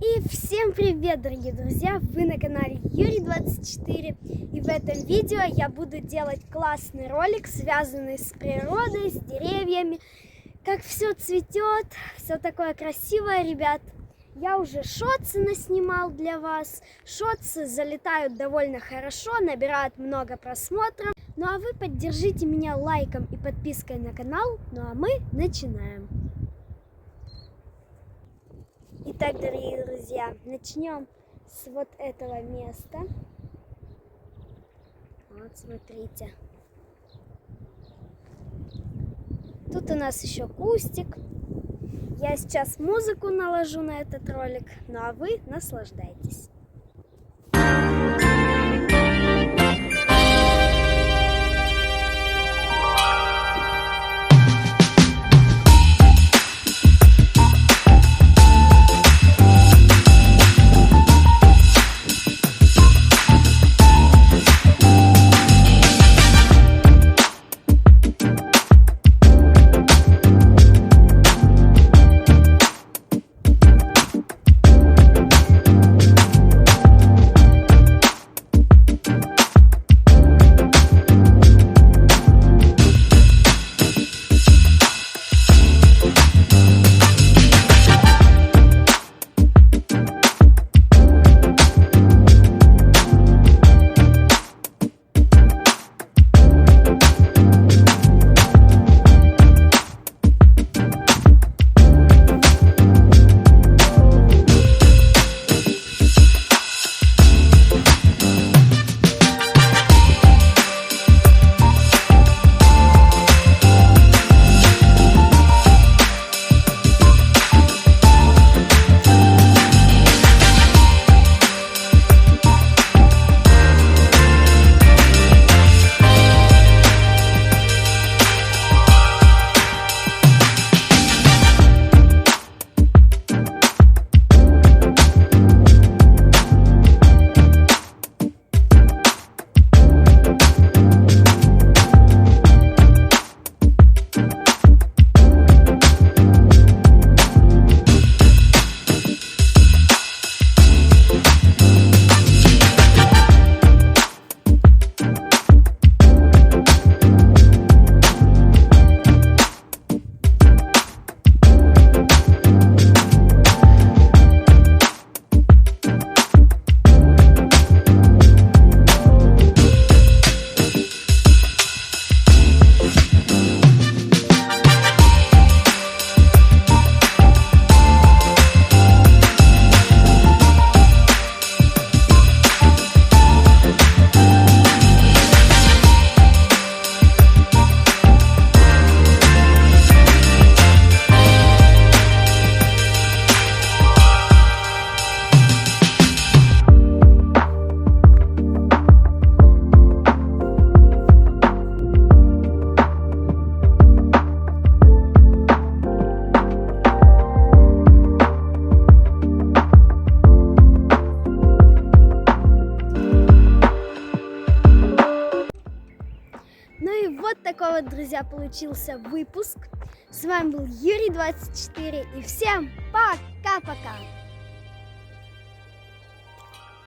И всем привет, дорогие друзья! Вы на канале Юрий24. И в этом видео я буду делать классный ролик, связанный с природой, с деревьями. Как все цветет, все такое красивое, ребят. Я уже шотсы наснимал для вас. Шотсы залетают довольно хорошо, набирают много просмотров. Ну а вы поддержите меня лайком и подпиской на канал. Ну а мы начинаем. Итак, дорогие друзья, начнем с вот этого места. Вот, смотрите. Тут у нас еще кустик. Я сейчас музыку наложу на этот ролик, ну а вы наслаждайтесь. Ну и вот такой вот, друзья, получился выпуск. С вами был Юрий24 и всем пока-пока!